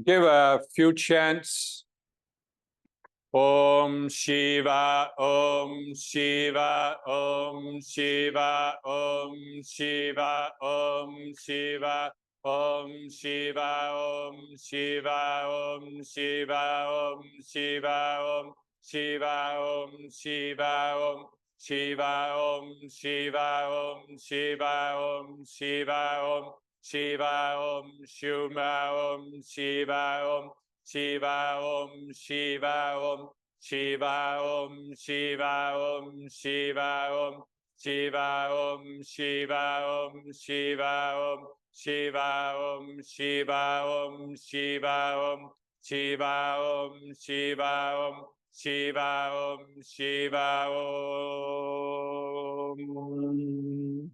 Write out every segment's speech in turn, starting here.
Give a few chants. Om Shiva, Om Shiva, Om Shiva, Om Shiva, Om Shiva, Om Shiva, Om Shiva, Om Shiva, Om Shiva, Om Shiva, Om Shiva, Om Shiva, Om Shiva, Om Shiva, Om Shiva, Om Shiva, Om Shuma, Om Shiva, Om Shiva, Om Shiva, Om Shiva, Om Shiva, Om Shiva, Om Shiva, Om Shiva, Om Shiva, Om Shiva, Om Shiva, Om Shiva, Om Shiva, Om Shiva, Om Shiva, Om Shiva, Om.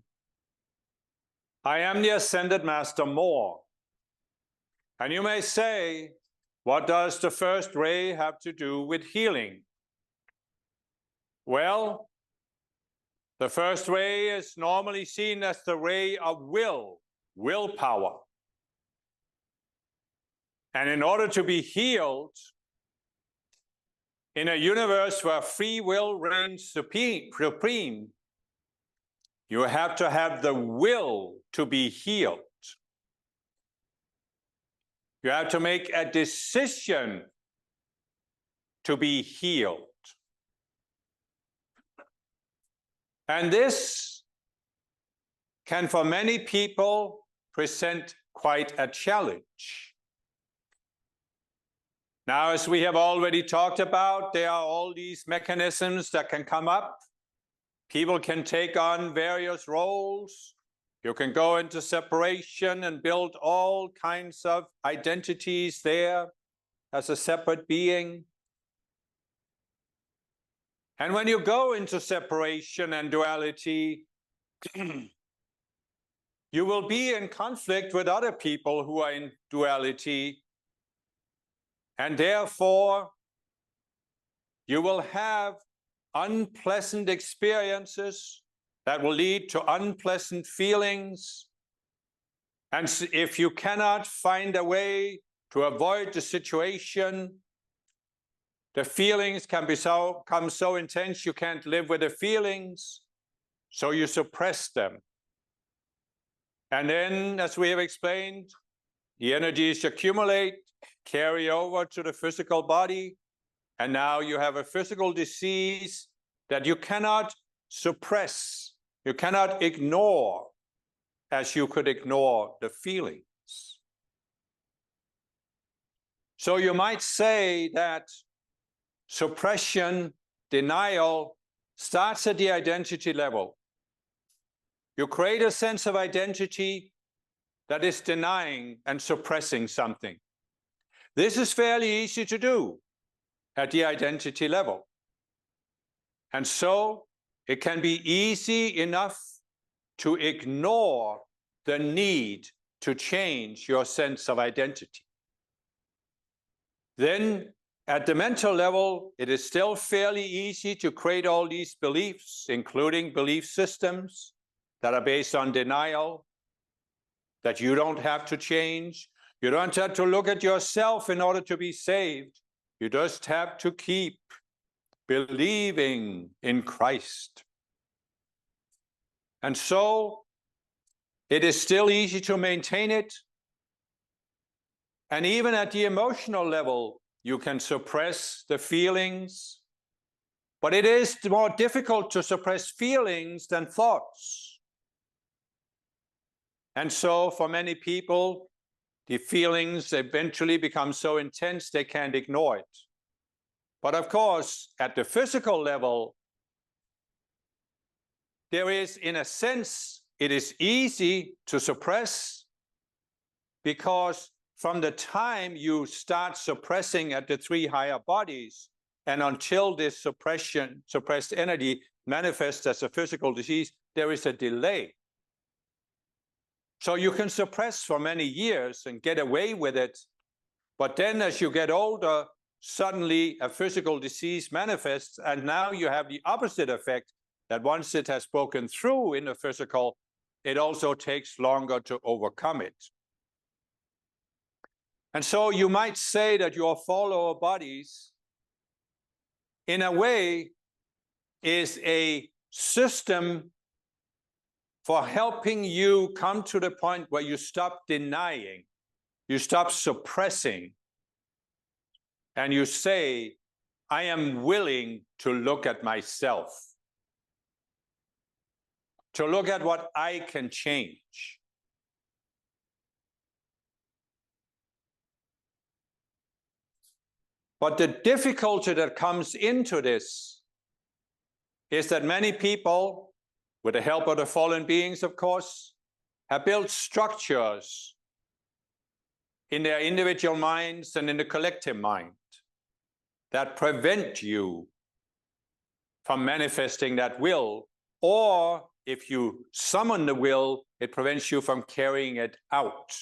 I am the Ascended Master more. And you may say, what does the first ray have to do with healing? Well, the first ray is normally seen as the ray of willpower. And in order to be healed, in a universe where free will reigns supreme, you have to have the will to be healed. You have to make a decision to be healed. And this can, for many people, present quite a challenge. Now, as we have already talked about, there are all these mechanisms that can come up. People can take on various roles. You can go into separation and build all kinds of identities there as a separate being. And when you go into separation and duality, you will be in conflict with other people who are in duality. And therefore, you will have unpleasant experiences that will lead to unpleasant feelings. And if you cannot find a way to avoid the situation, the feelings can become so intense you can't live with the feelings, so you suppress them. And then, as we have explained, the energies accumulate, carry over to the physical body, and now you have a physical disease that you cannot suppress, you cannot ignore as you could ignore the feelings. So you might say that suppression, denial, starts at the identity level. You create a sense of identity that is denying and suppressing something. This is fairly easy to do at the identity level. And so it can be easy enough to ignore the need to change your sense of identity. Then at the mental level, it is still fairly easy to create all these beliefs, including belief systems that are based on denial, that you don't have to change. You don't have to look at yourself in order to be saved. You just have to keep believing in Christ. And so it is still easy to maintain it. And even at the emotional level, you can suppress the feelings. But it is more difficult to suppress feelings than thoughts. And so for many people, the feelings eventually become so intense they can't ignore it. But of course, at the physical level, there is, in a sense, it is easy to suppress, because from the time you start suppressing at the three higher bodies and until this suppressed energy manifests as a physical disease, there is a delay. So you can suppress for many years and get away with it. But then as you get older, suddenly a physical disease manifests, and now you have the opposite effect, that once it has broken through in the physical, it also takes longer to overcome it. And so you might say that your four lower bodies, in a way, is a system for helping you come to the point where you stop denying, you stop suppressing, and you say, I am willing to look at myself, to look at what I can change. But the difficulty that comes into this is that many people, with the help of the fallen beings, of course, have built structures in their individual minds and in the collective mind that prevent you from manifesting that will, or if you summon the will, it prevents you from carrying it out.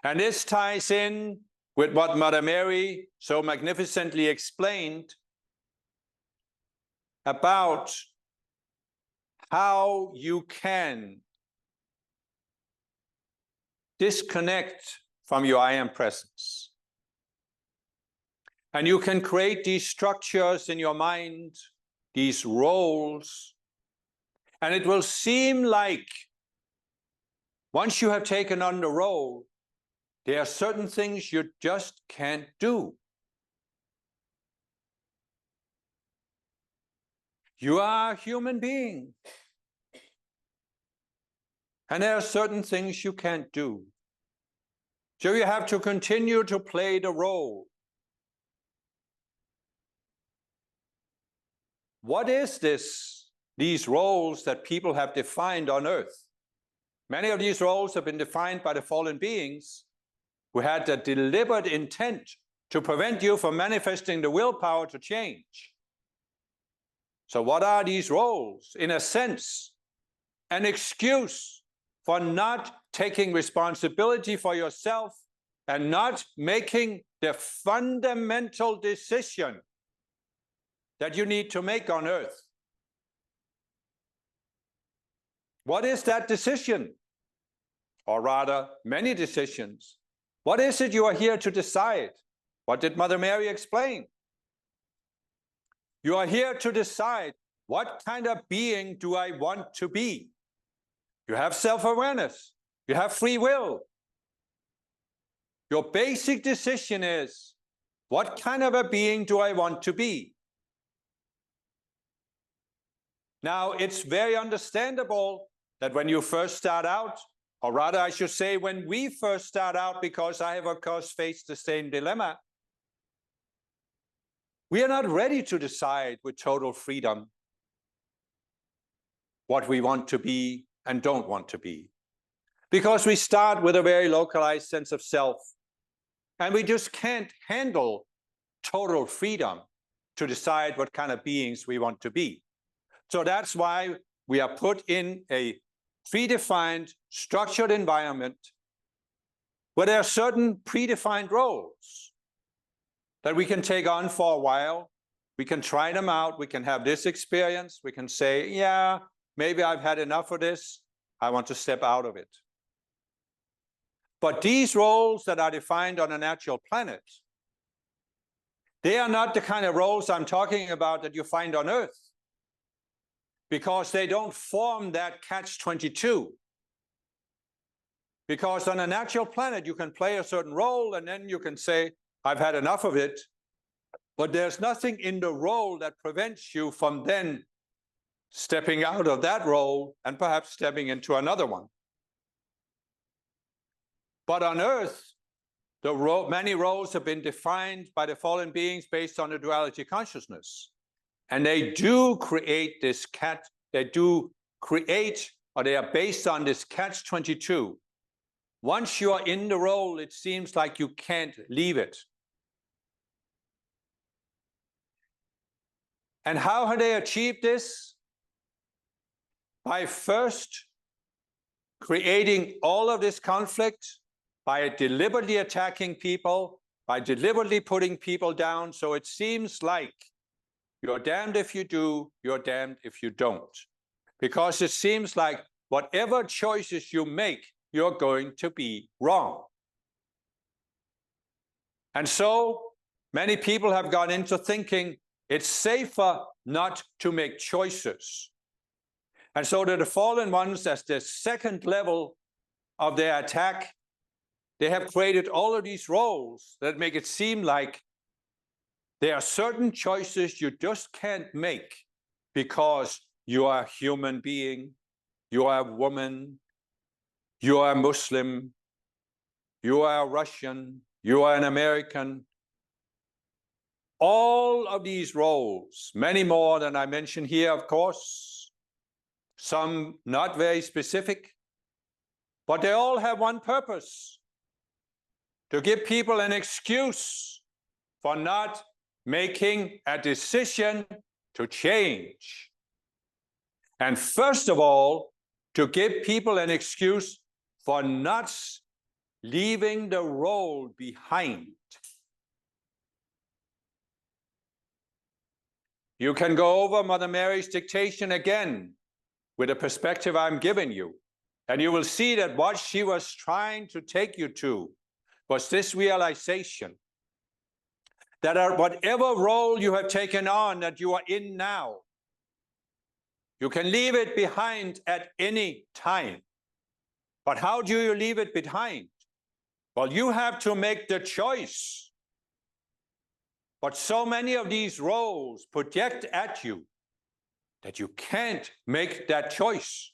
And this ties in with what Mother Mary so magnificently explained about how you can disconnect from your I am presence. And you can create these structures in your mind, these roles, and it will seem like once you have taken on the role, there are certain things you just can't do. You are a human being, and there are certain things you can't do. So you have to continue to play the role. What is these roles that people have defined on earth? Many of these roles have been defined by the fallen beings who had the deliberate intent to prevent you from manifesting the willpower to change. So what are these roles? In a sense, an excuse for not taking responsibility for yourself and not making the fundamental decision that you need to make on earth. What is that decision? Or rather, many decisions. What is it you are here to decide? What did Mother Mary explain? You are here to decide, what kind of being do I want to be? You have self-awareness. You have free will. Your basic decision is, what kind of a being do I want to be? Now, it's very understandable that when you first start out, or rather I should say when we first start out, because I have of course faced the same dilemma, we are not ready to decide with total freedom what we want to be and don't want to be. Because we start with a very localized sense of self, and we just can't handle total freedom to decide what kind of beings we want to be. So that's why we are put in a predefined, structured environment where there are certain predefined roles that we can take on for a while. We can try them out. We can have this experience. We can say, yeah, maybe I've had enough of this. I want to step out of it. But these roles that are defined on a natural planet, they are not the kind of roles I'm talking about that you find on Earth, because they don't form that catch-22. Because on a natural planet, you can play a certain role and then you can say, I've had enough of it. But there's nothing in the role that prevents you from then stepping out of that role and perhaps stepping into another one. But on Earth, many roles have been defined by the fallen beings based on the duality consciousness. And they do create this they are based on this catch-22. Once you are in the role, it seems like you can't leave it. And how have they achieved this? By first creating all of this conflict, by deliberately attacking people, by deliberately putting people down. So it seems like you're damned if you do, you're damned if you don't. Because it seems like whatever choices you make, you're going to be wrong. And so many people have gone into thinking it's safer not to make choices. And so the fallen ones, as the second level of their attack, they have created all of these roles that make it seem like there are certain choices you just can't make because you are a human being, you are a woman, you are a Muslim, you are a Russian, you are an American. All of these roles, many more than I mentioned here, of course, some not very specific, but they all have one purpose: to give people an excuse for not making a decision to change. And first of all, to give people an excuse for not leaving the role behind. You can go over Mother Mary's dictation again with the perspective I'm giving you, and you will see that what she was trying to take you to was this realization that whatever role you have taken on, that you are in now, you can leave it behind at any time. But how do you leave it behind? Well, you have to make the choice. But so many of these roles project at you that you can't make that choice.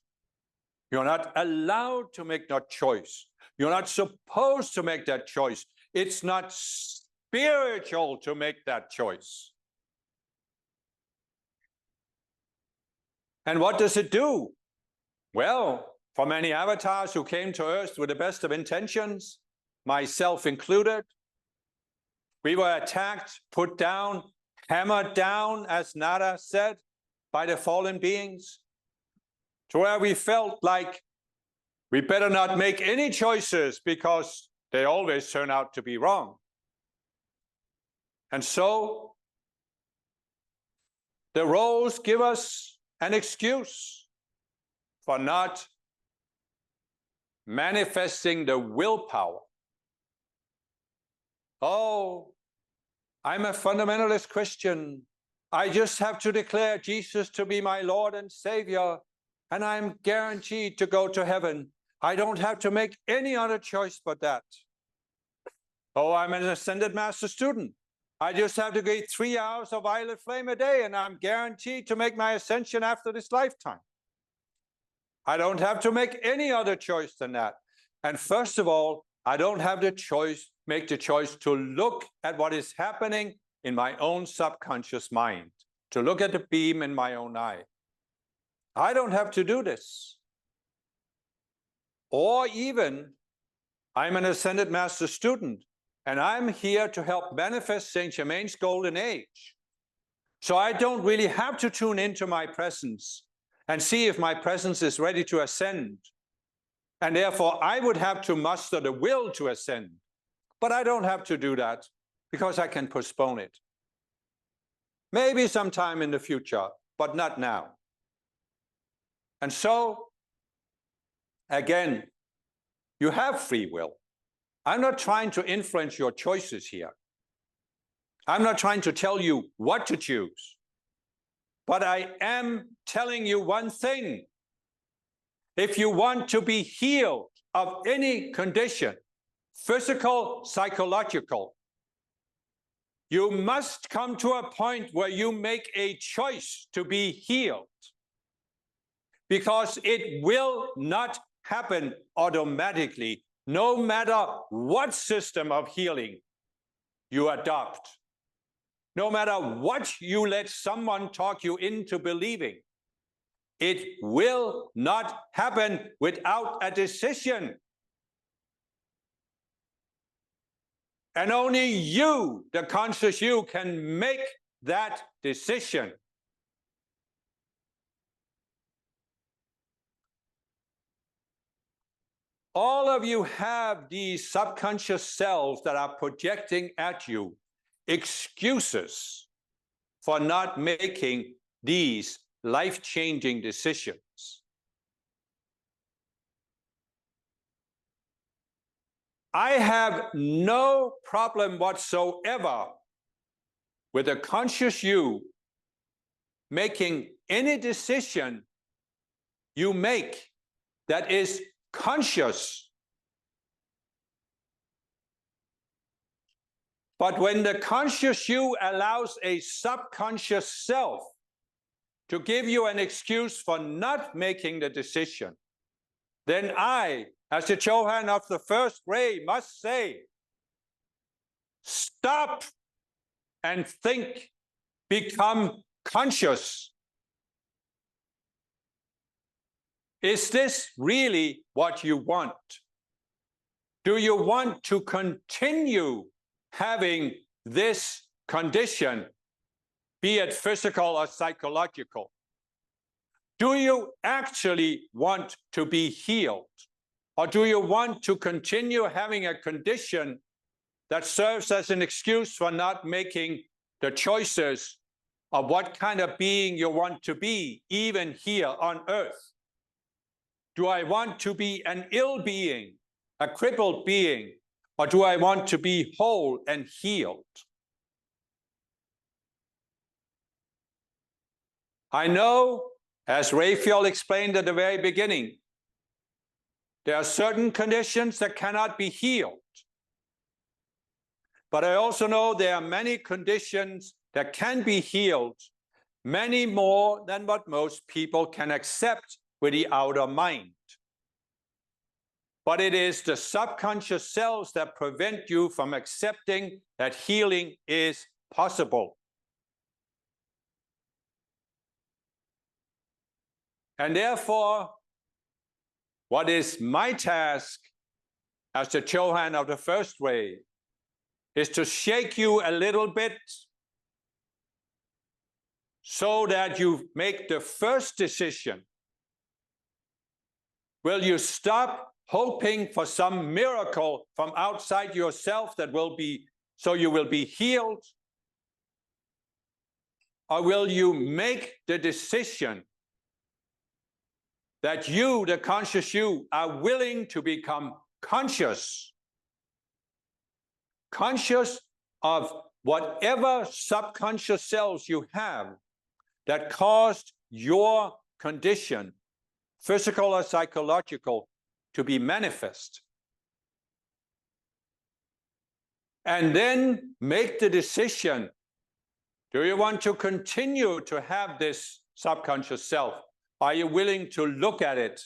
You're not allowed to make that choice. You're not supposed to make that choice. It's not spiritual to make that choice. And what does it do? Well, for many avatars who came to Earth with the best of intentions, myself included, we were attacked, put down, hammered down, as Nada said, by the fallen beings, to where we felt like we better not make any choices because they always turn out to be wrong. And so the roles give us an excuse for not manifesting the willpower. Oh, I'm a fundamentalist Christian. I just have to declare Jesus to be my Lord and Savior, and I'm guaranteed to go to heaven. I don't have to make any other choice but that. Oh, I'm an Ascended Master student. I just have to get 3 hours of violet flame a day, and I'm guaranteed to make my ascension after this lifetime. I don't have to make any other choice than that. And first of all, I don't have the choice, make the choice to look at what is happening in my own subconscious mind, to look at the beam in my own eye. I don't have to do this. Or even, I'm an Ascended Master student, and I'm here to help manifest Saint Germain's golden age. So I don't really have to tune into my presence and see if my presence is ready to ascend. And therefore, I would have to muster the will to ascend. But I don't have to do that because I can postpone it. Maybe sometime in the future, but not now. And so, again, you have free will. I'm not trying to influence your choices here. I'm not trying to tell you what to choose. But I am telling you one thing. If you want to be healed of any condition, physical, psychological, you must come to a point where you make a choice to be healed. Because it will not happen automatically, no matter what system of healing you adopt, no matter what you let someone talk you into believing. It will not happen without a decision. And only you, the conscious you, can make that decision. All of you have these subconscious selves that are projecting at you excuses for not making these life-changing decisions. I have no problem whatsoever with a conscious you making any decision you make that is conscious. But when the conscious you allows a subconscious self to give you an excuse for not making the decision, then I, as the Chohan of the first ray, must say, stop and think, become conscious. Is this really what you want? Do you want to continue having this condition, be it physical or psychological? Do you actually want to be healed? Or do you want to continue having a condition that serves as an excuse for not making the choices of what kind of being you want to be, even here on earth? Do I want to be an ill being, a crippled being, or do I want to be whole and healed? I know, as Raphael explained at the very beginning, there are certain conditions that cannot be healed. But I also know there are many conditions that can be healed, many more than what most people can accept with the outer mind. But it is the subconscious selves that prevent you from accepting that healing is possible. And therefore, what is my task as the Chohan of the first way is to shake you a little bit so that you make the first decision. Will you stop hoping for some miracle from outside yourself that will be, so you will be healed? Or will you make the decision that you, the conscious you, are willing to become conscious? Conscious of whatever subconscious selves you have that caused your condition, physical or psychological, to be manifest. And then make the decision, do you want to continue to have this subconscious self? Are you willing to look at it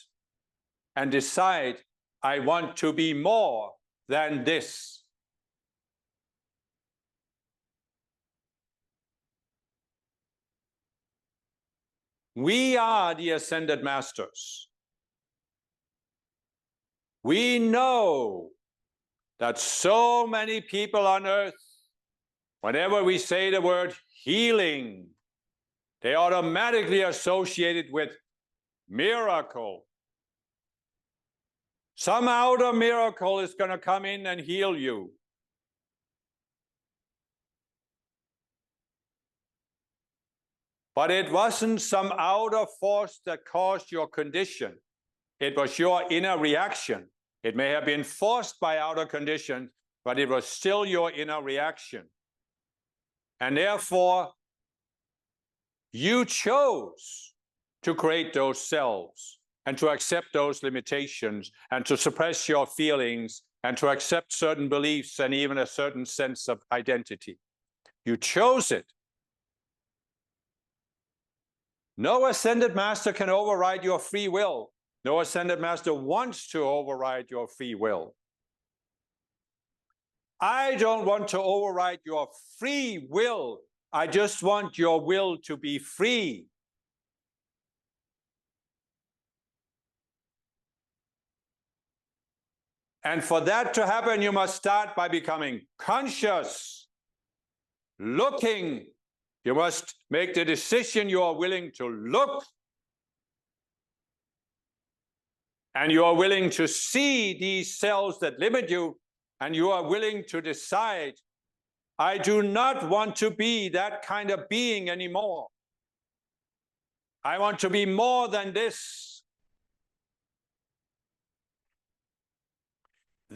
and decide, I want to be more than this? We are the ascended masters. We know that so many people on earth, whenever we say the word healing, they automatically associate it with miracle. Some outer miracle is going to come in and heal you. But it wasn't some outer force that caused your condition. It was your inner reaction. It may have been forced by outer conditions, but it was still your inner reaction. And therefore, you chose to create those selves and to accept those limitations and to suppress your feelings and to accept certain beliefs and even a certain sense of identity. You chose it. No ascended master can override your free will. No ascended master wants to override your free will. I don't want to override your free will. I just want your will to be free. And for that to happen, you must start by becoming conscious, looking. You must make the decision you are willing to look. And you are willing to see these cells that limit you. And you are willing to decide, I do not want to be that kind of being anymore. I want to be more than this.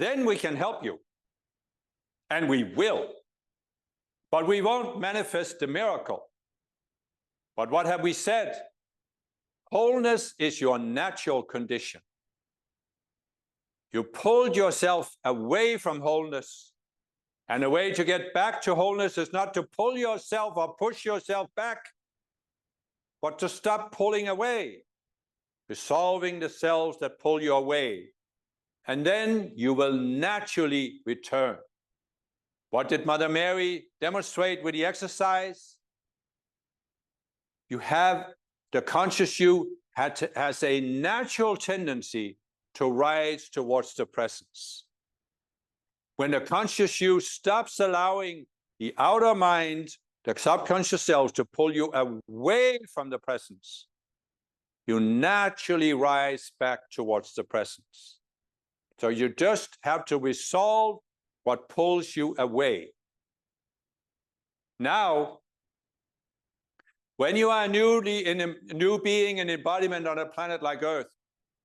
then we can help you. And we will. But we won't manifest the miracle. But what have we said? Wholeness is your natural condition. You pulled yourself away from wholeness. And the way to get back to wholeness is not to pull yourself or push yourself back, but to stop pulling away, resolving the selves that pull you away. And then you will naturally return. What did Mother Mary demonstrate with the exercise? You have the conscious you has a natural tendency to rise towards the presence. When the conscious you stops allowing the outer mind, the subconscious selves, to pull you away from the presence, you naturally rise back towards the presence. So you just have to resolve what pulls you away. Now, when you are newly in a new being and embodiment on a planet like Earth,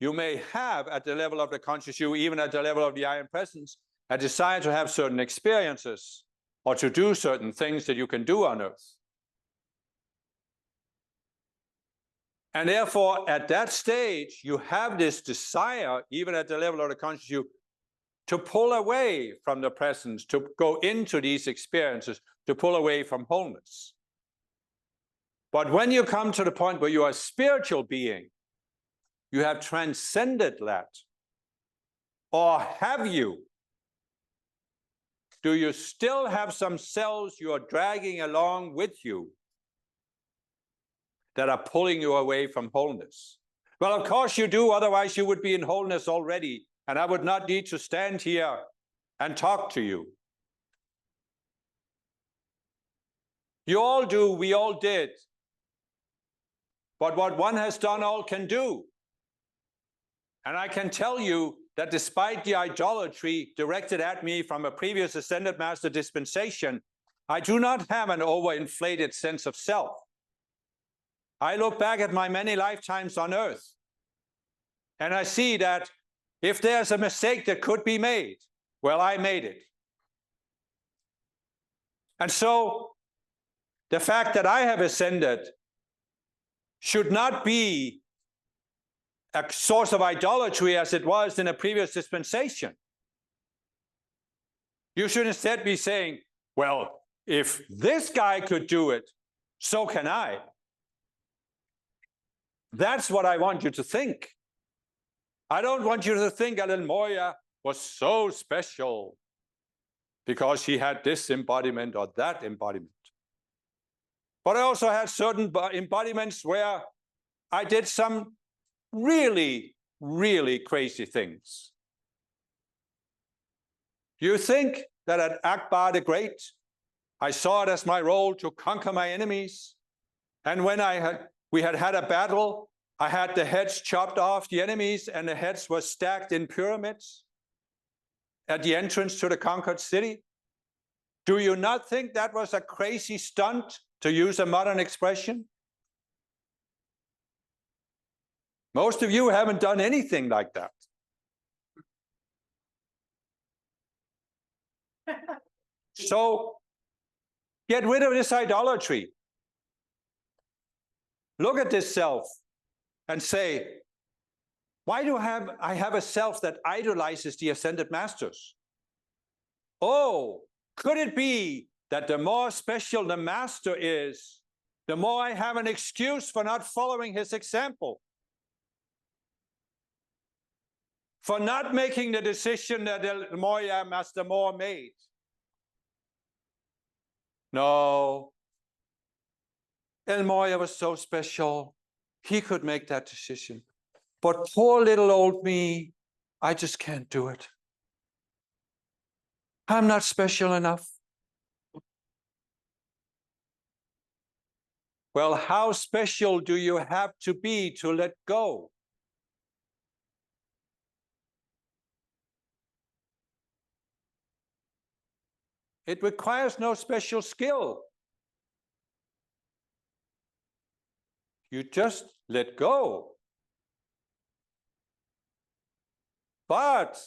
you may have, at the level of the conscious you, even at the level of the I am presence, a desire to have certain experiences or to do certain things that you can do on Earth. And therefore, at that stage, you have this desire, even at the level of the conscious you, to pull away from the presence, to go into these experiences, to pull away from wholeness. But when you come to the point where you are a spiritual being, you have transcended that. Or have you? Do you still have some cells you are dragging along with you that are pulling you away from wholeness? Well, of course you do, otherwise you would be in wholeness already, and I would not need to stand here and talk to you. You all do, we all did. But what one has done, all can do. And I can tell you that despite the idolatry directed at me from a previous Ascended Master dispensation, I do not have an overinflated sense of self. I look back at my many lifetimes on Earth, and I see that if there's a mistake that could be made, well, I made it. And so the fact that I have ascended should not be a source of idolatry as it was in a previous dispensation. You should instead be saying, well, if this guy could do it, so can I. That's what I want you to think. I don't want you to think Ellen Moya was so special because she had this embodiment or that embodiment. But I also had certain embodiments where I did some really, really crazy things. You think that at Akbar the Great, I saw it as my role to conquer my enemies. And when we had a battle, I had the heads chopped off the enemies, and the heads were stacked in pyramids at the entrance to the conquered city. Do you not think that was a crazy stunt, to use a modern expression? Most of you haven't done anything like that. So get rid of this idolatry. Look at this self and say, why do I have a self that idolizes the Ascended Masters? Oh, could it be that the more special the Master is, the more I have an excuse for not following his example? For not making the decision that El Moya Master Moore made? No. El Moya was so special. He could make that decision. But poor little old me, I just can't do it. I'm not special enough. Well, how special do you have to be to let go? It requires no special skill. You just let go. But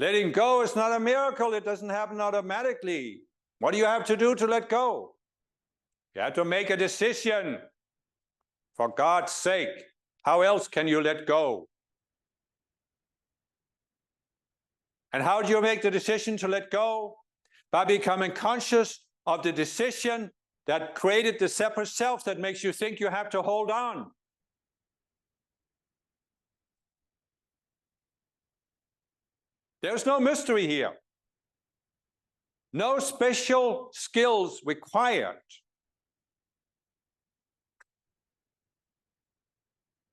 Letting go is not a miracle. It doesn't happen automatically. What do you have to do to let go? You have to make a decision. For God's sake, how else can you let go? And how do you make the decision to let go? By becoming conscious of the decision that created the separate self that makes you think you have to hold on. There's no mystery here. No special skills required.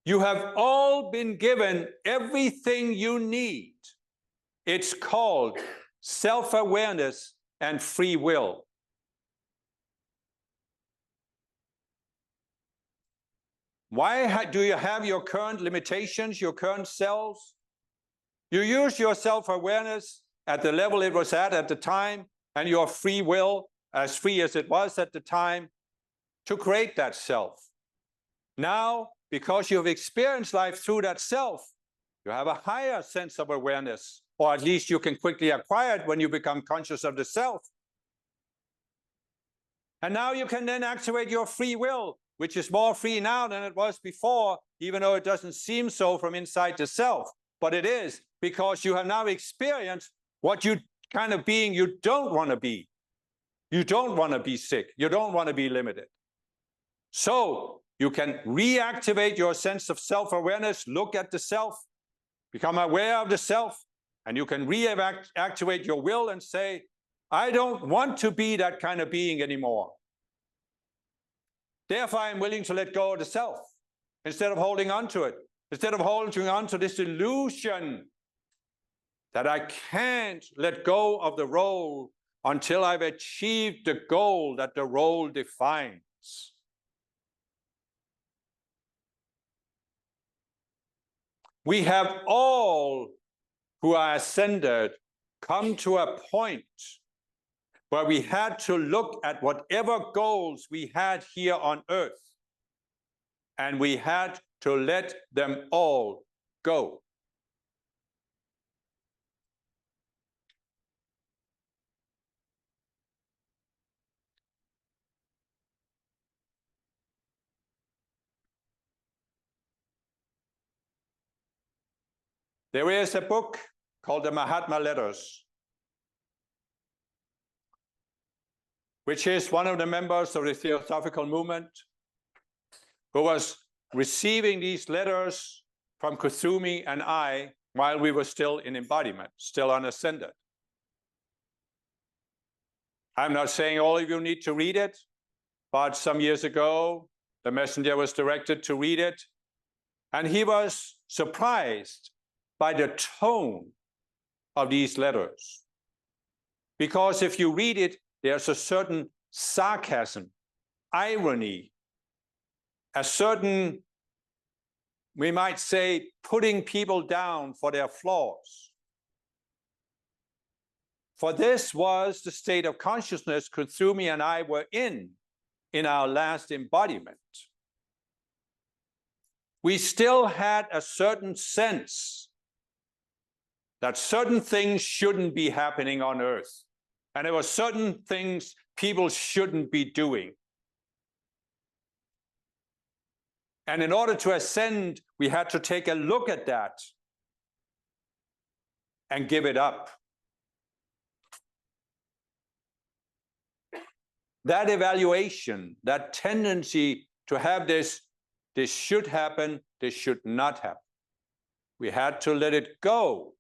You have all been given everything you need. It's called self-awareness and free will. Why do you have your current limitations, your current selves? You use your self-awareness at the level it was at the time, and your free will, as free as it was at the time, to create that self. Now, because you've experienced life through that self, you have a higher sense of awareness, or at least you can quickly acquire it when you become conscious of the self. And now you can then activate your free will, which is more free now than it was before, even though it doesn't seem so from inside the self. But it is, because you have now experienced what you kind of being you don't want to be. You don't want to be sick. You don't want to be limited. So you can reactivate your sense of self-awareness, look at the self, become aware of the self, and you can reactivate your will and say, I don't want to be that kind of being anymore. Therefore, I'm willing to let go of the self instead of holding on to it, instead of holding on to this illusion that I can't let go of the role until I've achieved the goal that the role defines. We have all who are ascended come to a point where we had to look at whatever goals we had here on earth, and we had to let them all go. There is a book called the Mahatma Letters, which is one of the members of the Theosophical movement who was receiving these letters from Kuthumi and I while we were still in embodiment, still unascended. I'm not saying all of you need to read it, but some years ago, the messenger was directed to read it, and he was surprised by the tone of these letters. Because if you read it, there's a certain sarcasm, irony, a certain, we might say, putting people down for their flaws. For this was the state of consciousness Kuthumi and I were in our last embodiment. We still had a certain sense that certain things shouldn't be happening on earth. And there were certain things people shouldn't be doing. And in order to ascend, we had to take a look at that and give it up. That evaluation, that tendency to have this should happen, this should not happen. We had to let it go.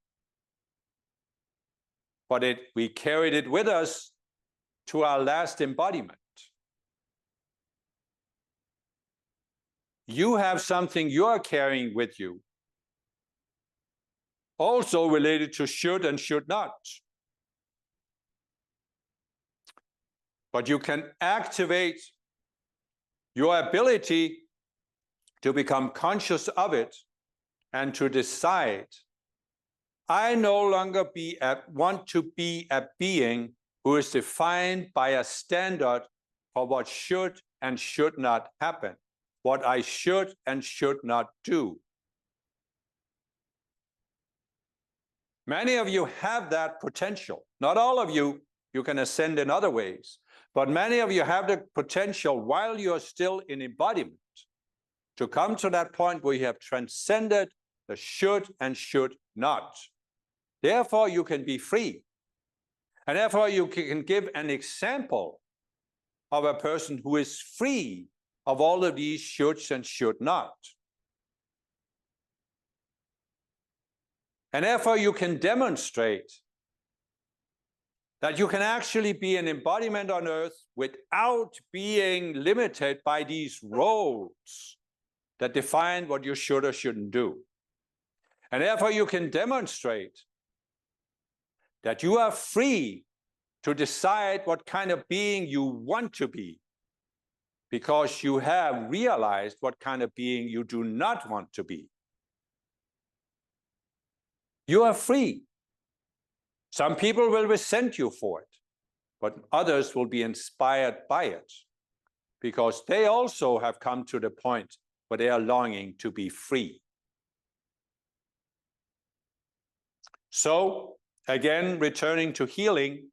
But we carried it with us to our last embodiment. You have something you're carrying with you, also related to should and should not. But you can activate your ability to become conscious of it and to decide, I no longer want to be a being who is defined by a standard for what should and should not happen, what I should and should not do. Many of you have that potential. Not all of you, you can ascend in other ways, but many of you have the potential while you're still in embodiment to come to that point where you have transcended the should and should not. Therefore, you can be free. And therefore, you can give an example of a person who is free of all of these shoulds and should not. And therefore, you can demonstrate that you can actually be an embodiment on earth without being limited by these roles that define what you should or shouldn't do. And therefore, you can demonstrate that you are free to decide what kind of being you want to be, because you have realized what kind of being you do not want to be. You are free. Some people will resent you for it, but others will be inspired by it, because they also have come to the point where they are longing to be free. So, again, returning to healing,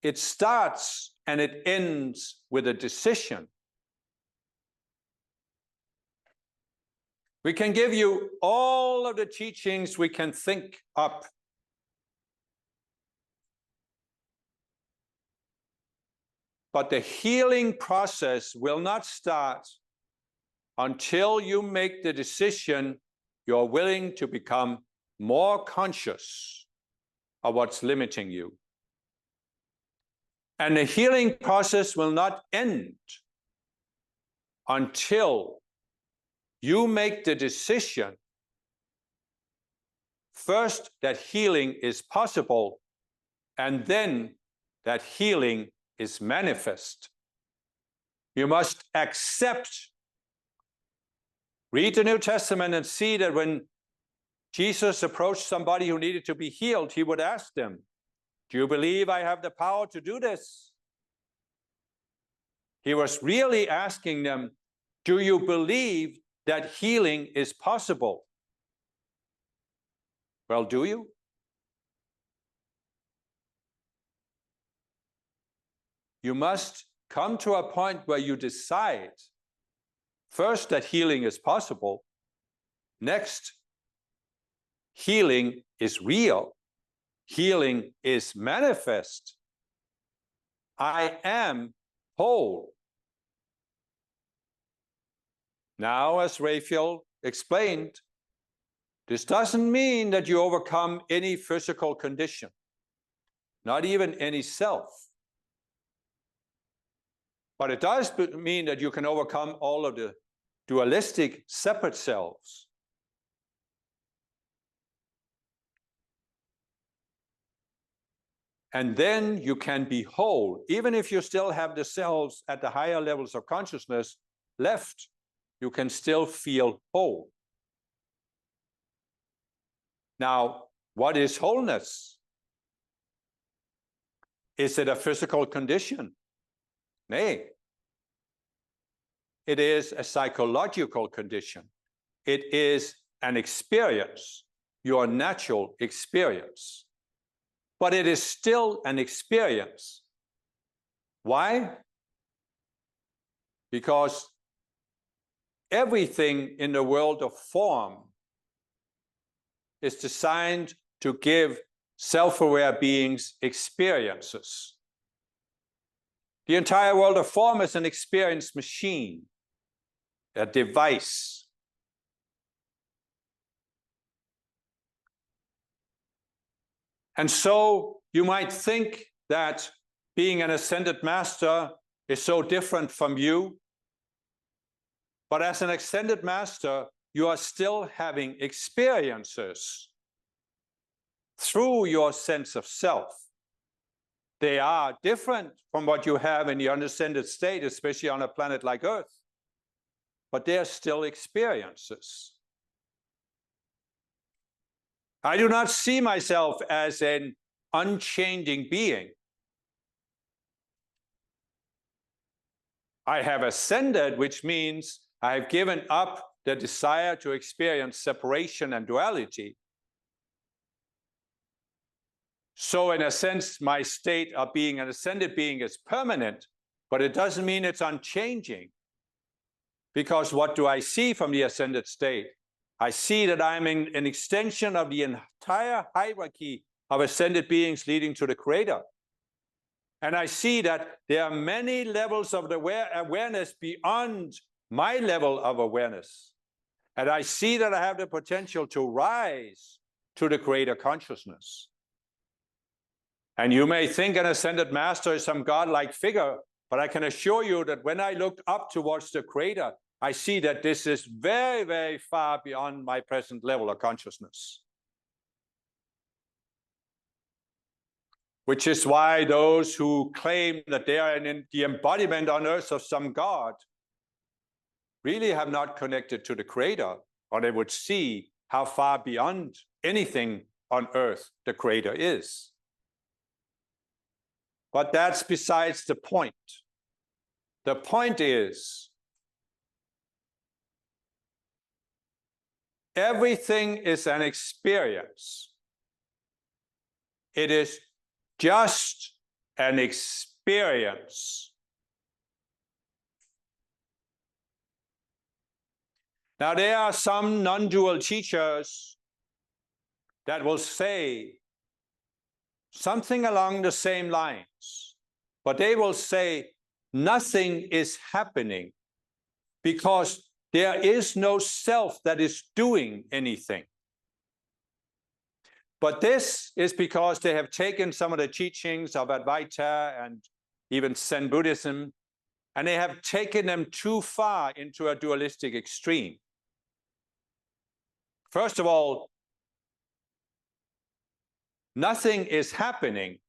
it starts and it ends with a decision. We can give you all of the teachings we can think up. But the healing process will not start until you make the decision you're willing to become more conscious of what's limiting you. And the healing process will not end until you make the decision first that healing is possible, and then that healing is manifest. You must accept. Read the New Testament and see that when Jesus approached somebody who needed to be healed, he would ask them, "Do you believe I have the power to do this?" He was really asking them, do you believe that healing is possible? Well, do you? You must come to a point where you decide first that healing is possible. Next, healing is real. Healing is manifest. I am whole. Now, as Raphael explained, this doesn't mean that you overcome any physical condition, not even any self. But it does mean that you can overcome all of the dualistic separate selves. And then you can be whole, even if you still have the selves at the higher levels of consciousness left, you can still feel whole. Now, what is wholeness? Is it a physical condition? Nay. It is a psychological condition. It is an experience, your natural experience. But it is still an experience. Why? Because everything in the world of form is designed to give self-aware beings experiences. The entire world of form is an experience machine, a device. And so you might think that being an ascended master is so different from you. But as an ascended master, you are still having experiences through your sense of self. They are different from what you have in the unascended state, especially on a planet like Earth. But they are still experiences. I do not see myself as an unchanging being. I have ascended, which means I have given up the desire to experience separation and duality. So in a sense, my state of being an ascended being is permanent, but it doesn't mean it's unchanging. Because what do I see from the ascended state? I see that I'm in an extension of the entire hierarchy of ascended beings leading to the Creator. And I see that there are many levels of the awareness beyond my level of awareness. And I see that I have the potential to rise to the greater consciousness. And you may think an ascended master is some godlike figure, but I can assure you that when I look up towards the Creator, I see that this is very, very far beyond my present level of consciousness. Which is why those who claim that they are in the embodiment on earth of some God really have not connected to the Creator, or they would see how far beyond anything on earth the Creator is. But that's besides the point. The point is, everything is an experience. It is just an experience. Now, there are some non-dual teachers that will say something along the same lines, but they will say nothing is happening because there is no self that is doing anything. But this is because they have taken some of the teachings of Advaita and even Zen Buddhism, and they have taken them too far into a dualistic extreme. First of all, nothing is happening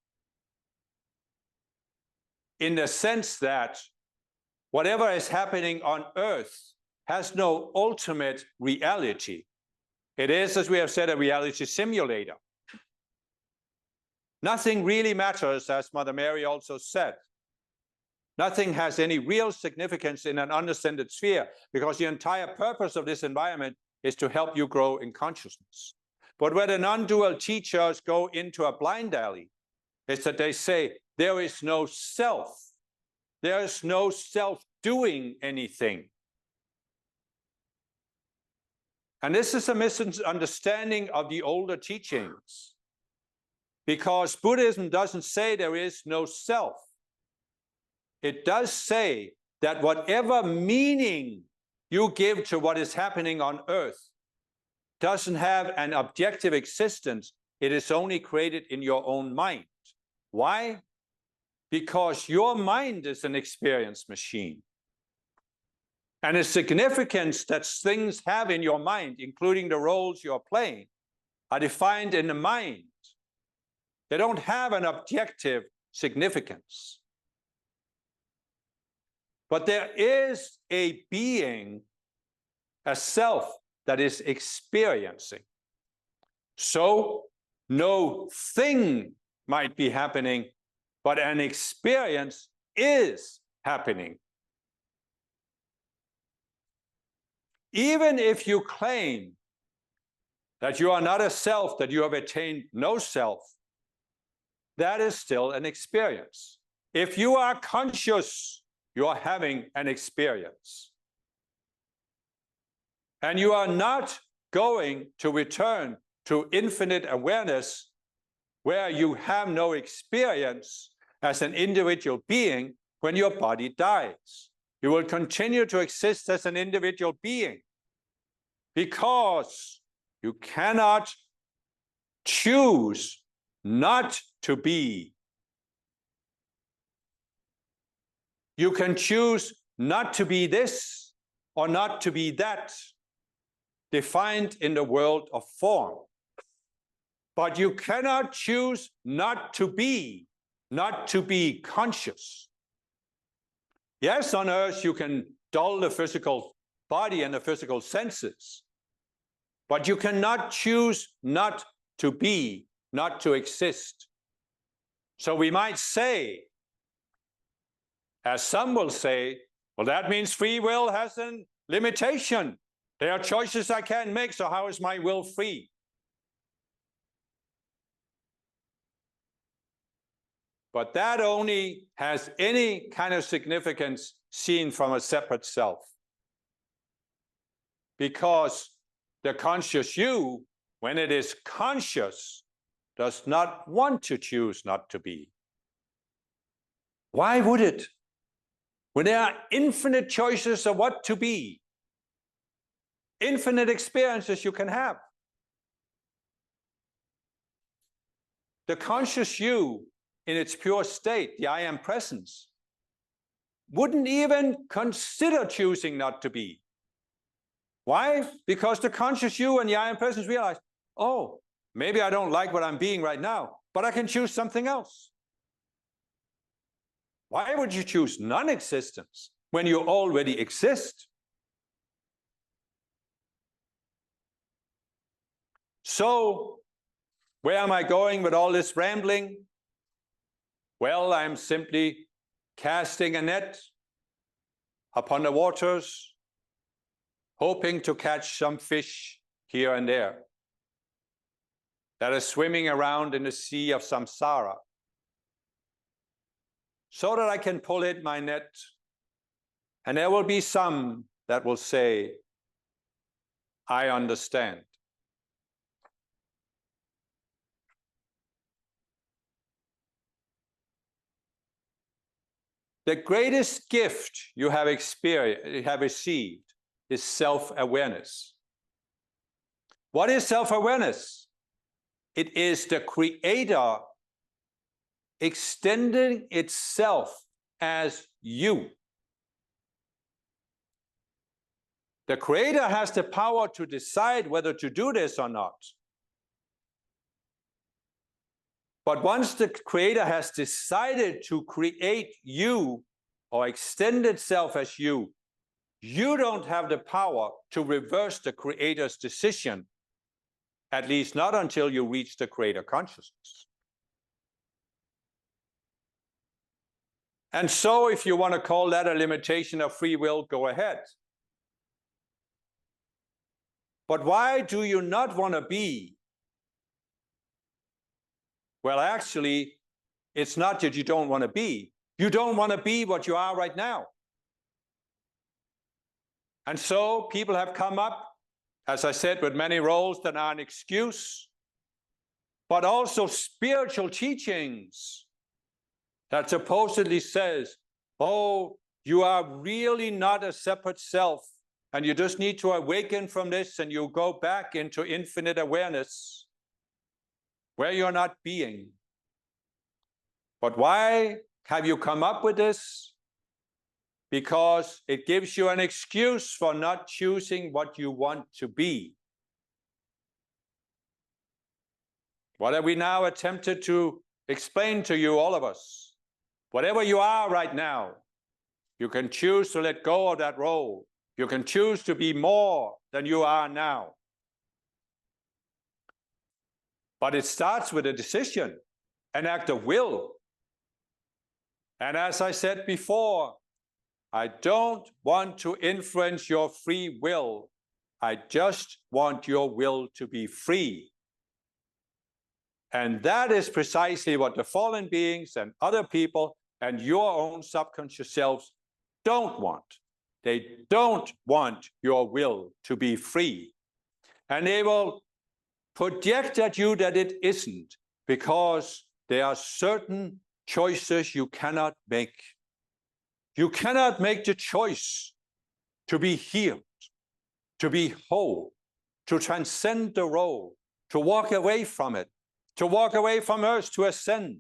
in the sense that whatever is happening on earth has no ultimate reality. It is, as we have said, a reality simulator. Nothing really matters, as Mother Mary also said. Nothing has any real significance in an unascended sphere, because the entire purpose of this environment is to help you grow in consciousness. But where the non-dual teachers go into a blind alley, is that they say there is no self. There is no self doing anything. And this is a misunderstanding of the older teachings, because Buddhism doesn't say there is no self. It does say that whatever meaning you give to what is happening on earth doesn't have an objective existence. It is only created in your own mind. Why? Because your mind is an experience machine. And the significance that things have in your mind, including the roles you're playing, are defined in the mind. They don't have an objective significance. But there is a being, a self, that is experiencing. So no thing might be happening, but an experience is happening. Even if you claim that you are not a self, that you have attained no self, that is still an experience. If you are conscious, you are having an experience. And you are not going to return to infinite awareness where you have no experience as an individual being when your body dies. You will continue to exist as an individual being because you cannot choose not to be. You can choose not to be this or not to be that, defined in the world of form. But you cannot choose not to be conscious. Yes, on earth you can dull the physical body and the physical senses, but you cannot choose not to be, not to exist. So we might say, as some will say, well, that means free will has a limitation. There are choices I can't make, so how is my will free? But that only has any kind of significance seen from a separate self. Because the conscious you, when it is conscious, does not want to choose not to be. Why would it? When there are infinite choices of what to be, infinite experiences you can have. The conscious you, in its pure state, the I am presence, wouldn't even consider choosing not to be. Why? Because the conscious you and the I am presence realize, oh, maybe I don't like what I'm being right now, but I can choose something else. Why would you choose non-existence when you already exist? So, where am I going with all this rambling? Well, I'm simply casting a net upon the waters, hoping to catch some fish here and there that are swimming around in the sea of samsara, so that I can pull in my net, and there will be some that will say, I understand. The greatest gift you have received is self-awareness. What is self-awareness? It is the Creator extending itself as you. The Creator has the power to decide whether to do this or not. But once the Creator has decided to create you or extend itself as you don't have the power to reverse the Creator's decision, at least not until you reach the Creator consciousness. And so if you want to call that a limitation of free will, go ahead. But why do you not want to be? Well, actually, it's not that you don't want to be. You don't want to be what you are right now. And so people have come up, as I said, with many roles that are an excuse, but also spiritual teachings that supposedly says, oh, you are really not a separate self, and you just need to awaken from this, and you go back into infinite awareness, where you're not being. But why have you come up with this? Because it gives you an excuse for not choosing what you want to be. What have we now attempted to explain to you, all of us? Whatever you are right now, you can choose to let go of that role. You can choose to be more than you are now. But it starts with a decision, an act of will. And as I said before, I don't want to influence your free will. I just want your will to be free. And that is precisely what the fallen beings and other people and your own subconscious selves don't want. They don't want your will to be free. And they will project at you that it isn't, because there are certain choices you cannot make. You cannot make the choice to be healed, to be whole, to transcend the role, to walk away from it, to walk away from earth, to ascend.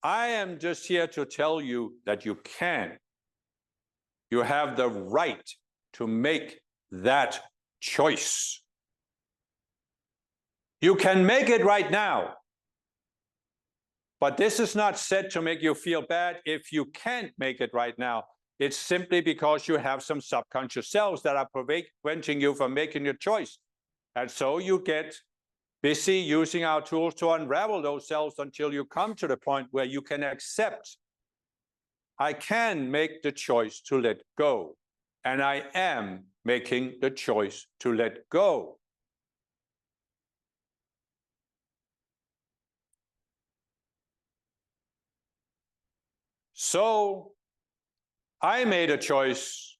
I am just here to tell you that you can. You have the right to make that choice. You can make it right now. But this is not said to make you feel bad if you can't make it right now. It's simply because you have some subconscious selves that are preventing you from making your choice. And so you get busy using our tools to unravel those selves until you come to the point where you can accept, I can make the choice to let go. and I am making the choice to let go. So I made a choice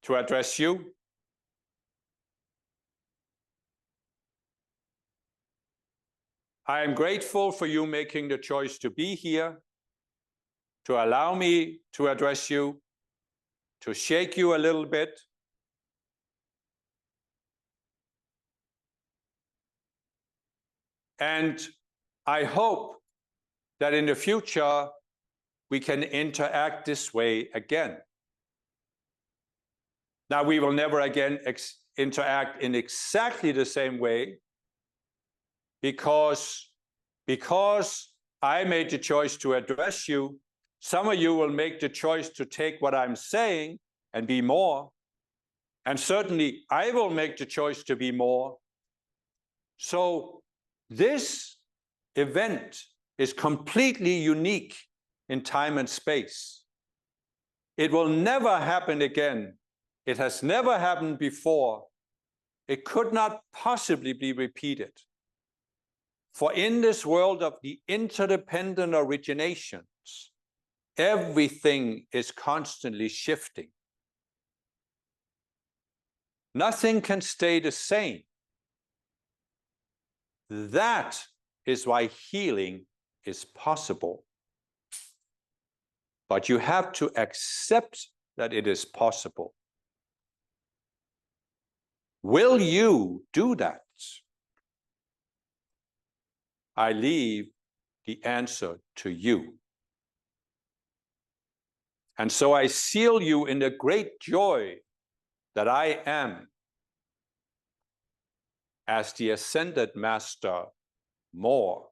to address you. I am grateful for you making the choice to be here, to allow me to address you, to shake you a little bit. And I hope that in the future, we can interact this way again. Now, we will never again interact in exactly the same way because I made the choice to address you. Some of you will make the choice to take what I'm saying and be more. And certainly I will make the choice to be more. So this event is completely unique in time and space. It will never happen again. It has never happened before. It could not possibly be repeated. For in this world of the interdependent originations, everything is constantly shifting. Nothing can stay the same. That is why healing is possible. But you have to accept that it is possible. Will you do that? I leave the answer to you. And so I seal you in the great joy that I am as the ascended master more.